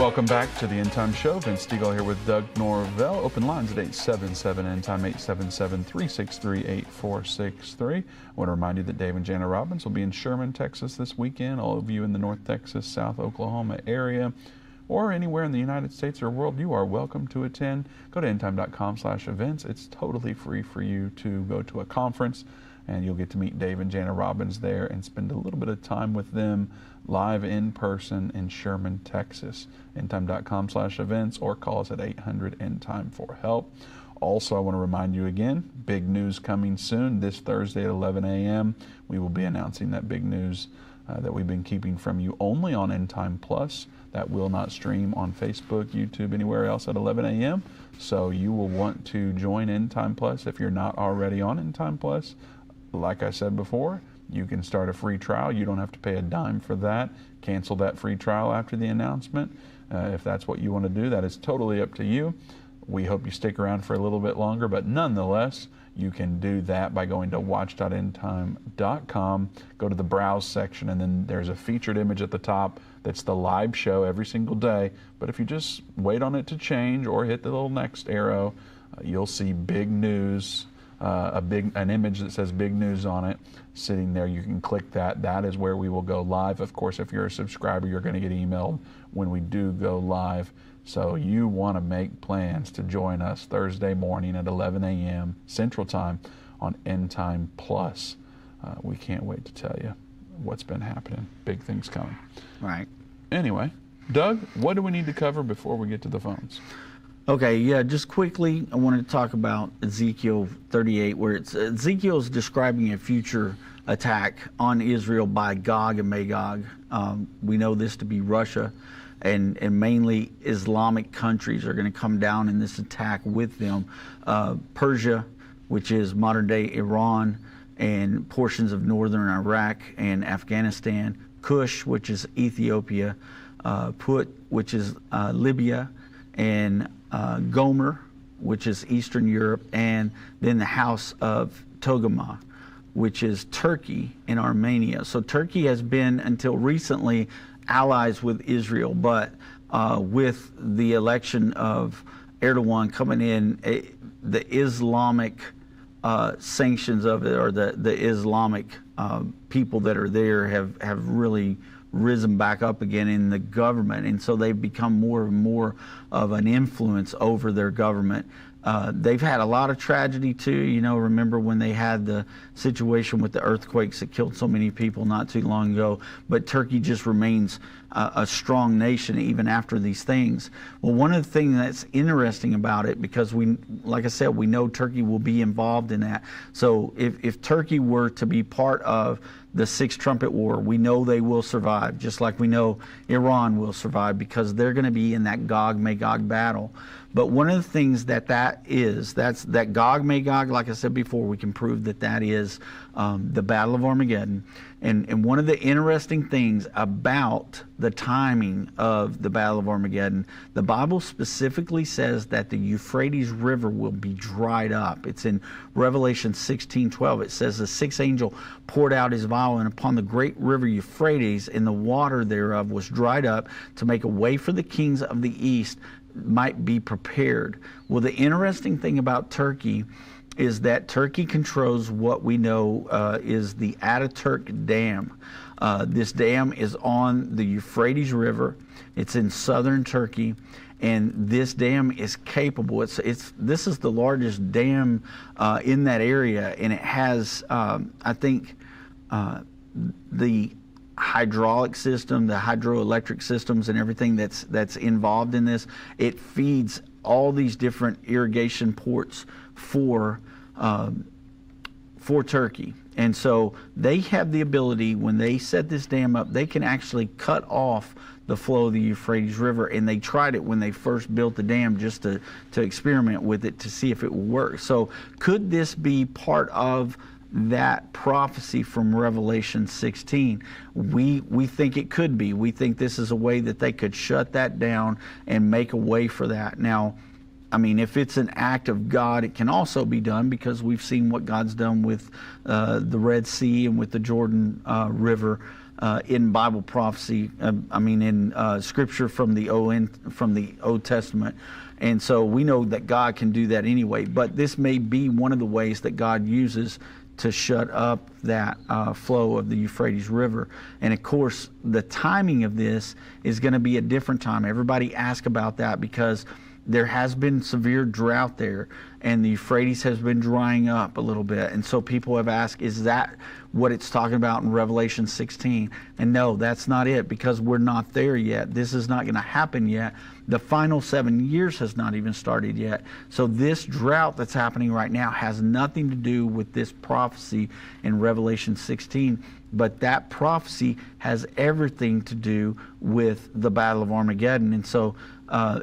Welcome back to the Endtime Show. Vince Stegall here with Doug Norvell. Open lines at 877-ENDTIME, 877-363-8463. I want to remind you that Dave and Jana Robbins will be in Sherman, Texas this weekend. All of you in the North Texas, South Oklahoma area, or anywhere in the United States or world, you are welcome to attend. Go to endtime.com/events. It's totally free for you to go to a conference, and you'll get to meet Dave and Jana Robbins there and spend a little bit of time with them live in person in Sherman, Texas. Endtime.com/events, or call us at 800-ENDTIME for help. Also, I want to remind you again, big news coming soon. This Thursday at 11 a.m., we will be announcing that big news that we've been keeping from you only on Endtime Plus. That will not stream on Facebook, YouTube, anywhere else at 11 a.m. So you will want to join Endtime Plus if you're not already on Endtime Plus. Like I said before, you can start a free trial. You don't have to pay a dime for that. Cancel that free trial after the announcement. If that's what you want to do, that is totally up to you. We hope you stick around for a little bit longer, but nonetheless, you can do that by going to watch.endtime.com, go to the browse section, and then there's a featured image at the top that's the live show every single day. But if you just wait on it to change or hit the little next arrow, you'll see big news, an image that says big news on it sitting there. You can click that. That is where we will go live. Of course, if you're a subscriber, you're going to get emailed when we do go live. So you want to make plans to join us Thursday morning at 11 a.m. Central Time on Endtime Plus. We can't wait to tell you what's been happening. Big things coming. Right. Anyway, Doug, what do we need to cover before we get to the phones? Okay, yeah, just quickly, I wanted to talk about Ezekiel 38, where Ezekiel is describing a future attack on Israel by Gog and Magog. We know this to be Russia, and mainly Islamic countries are going to come down in this attack with them. Persia, which is modern-day Iran, and portions of northern Iraq and Afghanistan. Kush, which is Ethiopia. Put, which is Libya, and Gomer, which is Eastern Europe, and then the House of Togarmah, which is Turkey and Armenia. So Turkey has been, until recently, allies with Israel, but with the election of Erdogan coming in, the Islamic sanctions of it, or the Islamic people that are there have really risen back up again in the government, and so they've become more and more of an influence over their government. They've had a lot of tragedy too. You know, remember when they had the situation with the earthquakes that killed so many people not too long ago, but Turkey just remains a strong nation even after these things. Well, one of the things that's interesting about it, because we, like I said, we know Turkey will be involved in that. So if Turkey were to be part of the Sixth Trumpet War, we know they will survive, just like we know Iran will survive, because they're going to be in that Gog-Magog battle. But one of the things that's that Gog-Magog, like I said before, we can prove that is the Battle of Armageddon. And one of the interesting things about the timing of the Battle of Armageddon, the Bible specifically says that the Euphrates River will be dried up. It's in Revelation 16:12. It says the sixth angel poured out his vial, and upon the great river Euphrates, and the water thereof was dried up, to make a way for the kings of the east might be prepared. Well, the interesting thing about Turkey is that Turkey controls what we know is the Ataturk Dam. This dam is on the Euphrates River. It's in southern Turkey, and this dam is capable. This is the largest dam in that area, and it has, I think, the hydraulic system, the hydroelectric systems, and everything that's involved in this. It feeds all these different irrigation ports for Turkey. And so they have the ability, when they set this dam up, they can actually cut off the flow of the Euphrates River. And they tried it when they first built the dam, just to experiment with it to see if it would work. So could this be part of that prophecy from Revelation 16? We think it could be. We think this is a way that they could shut that down and make a way for that. Now, I mean, if it's an act of God, it can also be done, because we've seen what God's done with the Red Sea and with the Jordan River. in Bible prophecy. In Scripture from the Old Testament. And so we know that God can do that anyway. But this may be one of the ways that God uses to shut up that flow of the Euphrates River. And of course, the timing of this is going to be a different time. Everybody asks about that because there has been severe drought there, and the Euphrates has been drying up a little bit. And so people have asked, is that what it's talking about in Revelation 16? And no, that's not it, because we're not there yet. This is not going to happen yet. The final 7 years has not even started yet. So this drought that's happening right now has nothing to do with this prophecy in Revelation 16. But that prophecy has everything to do with the Battle of Armageddon. And so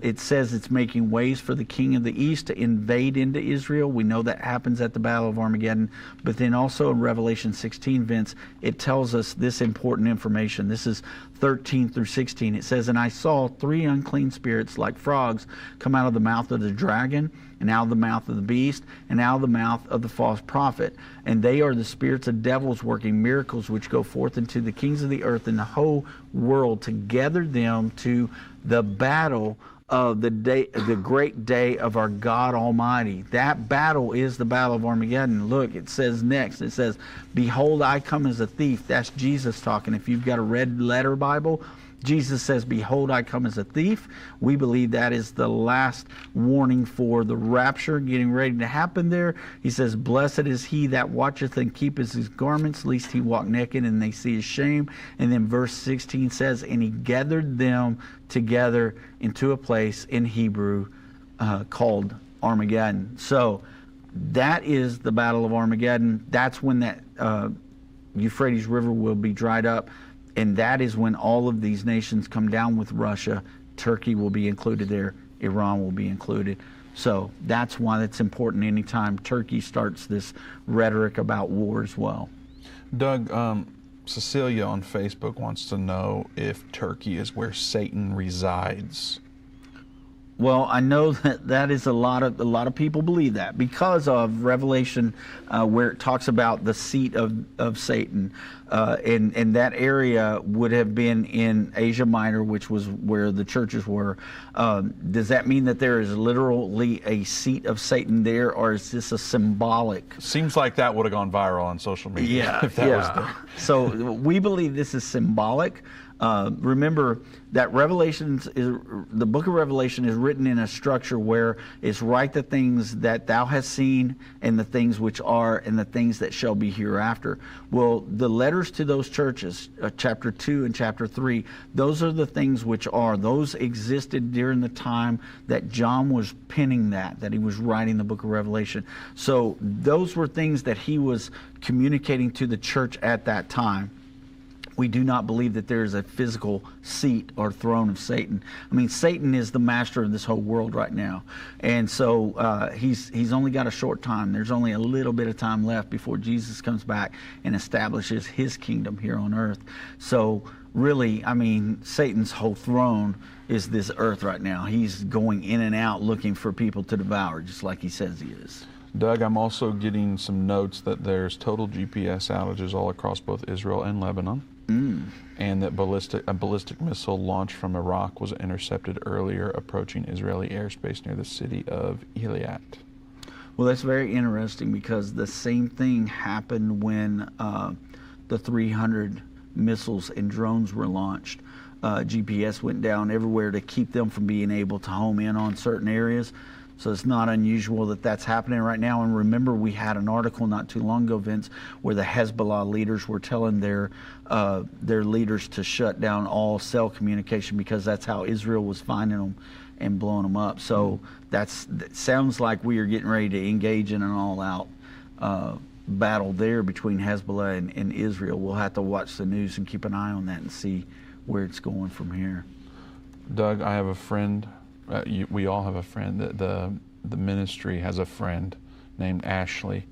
it says it's making ways for the king of the east to invade into Israel. We know that happens at the Battle of Armageddon. But then also in Revelation 16, Vince, it tells us this important information. This is 13 through 16. It says, "And I saw 3 unclean spirits like frogs come out of the mouth of the dragon, and out of the mouth of the beast, and out of the mouth of the false prophet. And they are the spirits of devils working miracles, which go forth into the kings of the earth and the whole world to gather them to the battle of the day, the great day of our God Almighty." That battle is the Battle of Armageddon. Look, it says next, it says, "Behold, I come as a thief." That's Jesus talking. If you've got a red letter Bible, Jesus says, "Behold, I come as a thief." We believe that is the last warning for the rapture getting ready to happen there. He says, "Blessed is he that watcheth and keepeth his garments, lest he walk naked and they see his shame." And then verse 16 says, "And he gathered them together into a place," in Hebrew, called Armageddon. So that is the Battle of Armageddon. That's when that Euphrates River will be dried up. And that is when all of these nations come down with Russia. Turkey will be included there. Iran will be included. So that's why it's important anytime Turkey starts this rhetoric about war as well. Doug, Cecilia on Facebook wants to know if Turkey is where Satan resides. Well, I know that is a lot of people believe that because of Revelation, where it talks about the seat of Satan, and that area would have been in Asia Minor, which was where the churches were. Does that mean that there is literally a seat of Satan there, or is this a symbolic? Seems like that would have gone viral on social media. Yeah, if that was the... So we believe this is symbolic. Remember that the book of Revelation is written in a structure where it's write the things that thou hast seen, and the things which are, and the things that shall be hereafter. Well, the letters to those churches, chapter 2 and chapter 3, those are the things which are. Those existed during the time that John was penning that he was writing the book of Revelation. So those were things that he was communicating to the church at that time. We do not believe that there is a physical seat or throne of Satan. I mean, Satan is the master of this whole world right now. And so he's only got a short time. There's only a little bit of time left before Jesus comes back and establishes his kingdom here on earth. So really, I mean, Satan's whole throne is this earth right now. He's going in and out looking for people to devour, just like he says he is. Doug, I'm also getting some notes that there's total GPS outages all across both Israel and Lebanon. And that a ballistic missile launched from Iraq was intercepted earlier, approaching Israeli airspace near the city of Eilat. Well, that's very interesting because the same thing happened when the 300 missiles and drones were launched. GPS went down everywhere to keep them from being able to home in on certain areas. So it's not unusual that that's happening right now. And remember, we had an article not too long ago, Vince, where the Hezbollah leaders were telling their leaders to shut down all cell communication because that's how Israel was finding them and blowing them up. So that sounds like we are getting ready to engage in an all-out battle there between Hezbollah and Israel. We'll have to watch the news and keep an eye on that and see where it's going from here. Doug, I have a friend. We all have a friend. The ministry has a friend named Ashley,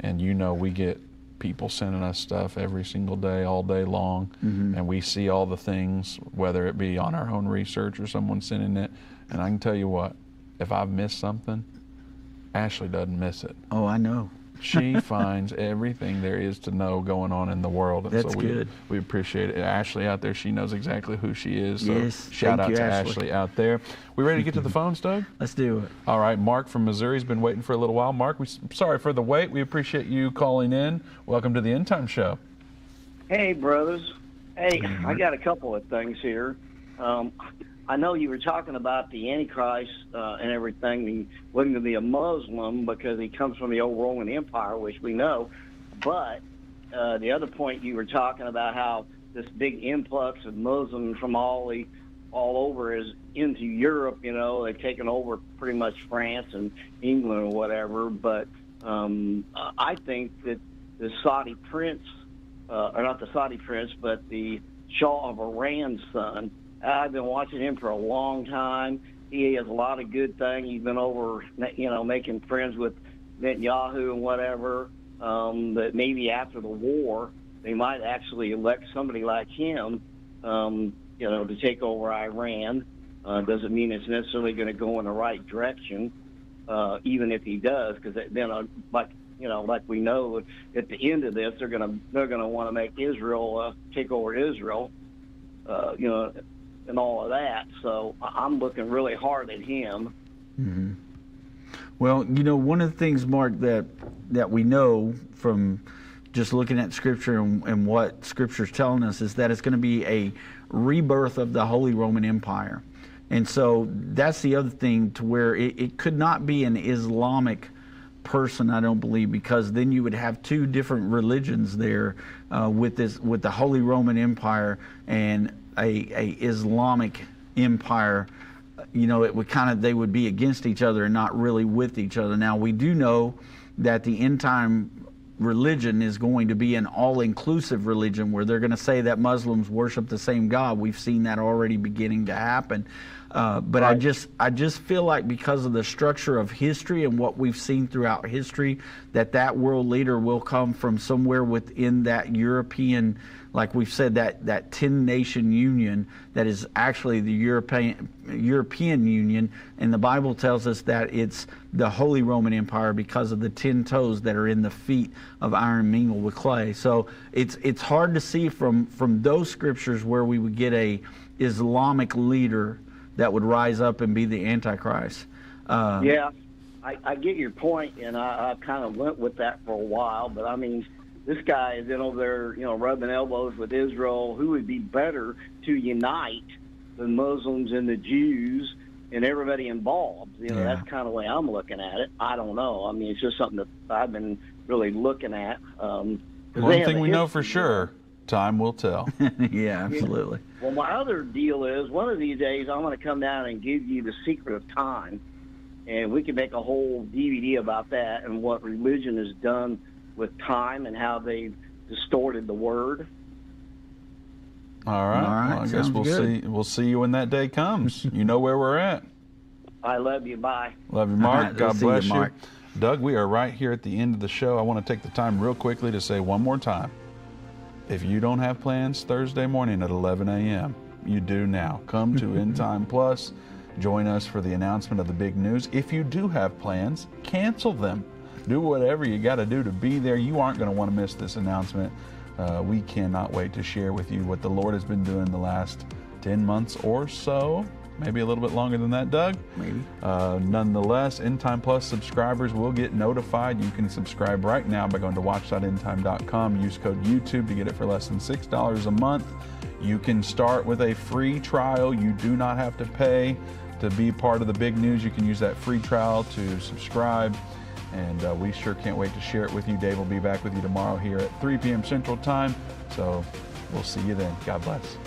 and we get people sending us stuff every single day, all day long, and we see all the things, whether it be on our own research or someone sending it. And I can tell you what, if I've missed something, Ashley doesn't miss it. Oh, I know. She finds everything there is to know going on in the world. And That's so good. We appreciate it. Ashley out there, she knows exactly who she is. So yes. shout out you, to Ashley out there. We ready to get to the phones, Doug? Let's do it. All right. Mark from Missouri's been waiting for a little while. Mark, sorry for the wait. We appreciate you calling in. Welcome to the Endtime Show. Hey, brothers. Hey, I got a couple of things here. I know you were talking about the Antichrist and everything. He wasn't going to be a Muslim because he comes from the old Roman Empire, which we know. But the other point you were talking about how this big influx of Muslims from all over is into Europe. You know, they've taken over pretty much France and England or whatever. But I think that the Saudi prince, or not the Saudi prince, but the Shah of Iran's son, I've been watching him for a long time. He has a lot of good things. He's been over, you know, making friends with Natanyahu and whatever. That maybe after the war, they might actually elect somebody like him, you know, to take over Iran. Doesn't mean it's necessarily going to go in the right direction, even if he does, because then, like we know, at the end of this, they're going to want to make Israel take over Israel, you know, and all of that. So I'm looking really hard at him. Mm-hmm. Well, you know, one of the things, Mark, that we know from just looking at Scripture and what Scripture's telling us is that it's going to be a rebirth of the Holy Roman Empire. And so that's the other thing, to where it could not be an Islamic person, I don't believe, because then you would have two different religions there with the Holy Roman Empire and a Islamic empire. You know, they would be against each other and not really with each other. Now, we do know that the end time religion is going to be an all-inclusive religion where they're going to say that Muslims worship the same God. We've seen that already beginning to happen. But right. I just feel like because of the structure of history and what we've seen throughout history, that world leader will come from somewhere within that European, like we've said, that 10-nation union that is actually the European Union. And the Bible tells us that it's the Holy Roman Empire because of the 10 toes that are in the feet of iron mingled with clay. So it's hard to see from those scriptures where we would get a Islamic leader that would rise up and be the Antichrist. Yeah, I get your point, and I kind of went with that for a while. But I mean, this guy is in over there, you know, rubbing elbows with Israel. Who would be better to unite the Muslims and the Jews and everybody involved? You know, That's kind of the way I'm looking at it. I don't know. I mean, it's just something that I've been really looking at. One thing we know for sure, time will tell. Yeah, absolutely. Well, my other deal is, one of these days I'm going to come down and give you the secret of time, and we can make a whole DVD about that and what religion has done with time and how they've distorted the word. All right. Well, I guess we'll see you when that day comes. You know where we're at. I love you. Bye. Love you, Mark. Right, God bless you. Mark. Doug, we are right here at the end of the show. I want to take the time real quickly to say one more time. If you don't have plans Thursday morning at 11 a.m., you do now. Come to Endtime Plus. Join us for the announcement of the big news. If you do have plans, cancel them. Do whatever you got to do to be there. You aren't going to want to miss this announcement. We cannot wait to share with you what the Lord has been doing the last 10 months or so. Maybe a little bit longer than that, Doug. Maybe. Nonetheless, Endtime Plus subscribers will get notified. You can subscribe right now by going to watch.endtime.com. Use code YouTube to get it for less than $6 a month. You can start with a free trial. You do not have to pay to be part of the big news. You can use that free trial to subscribe. And we sure can't wait to share it with you. Dave will be back with you tomorrow here at 3 p.m. Central Time. So we'll see you then. God bless.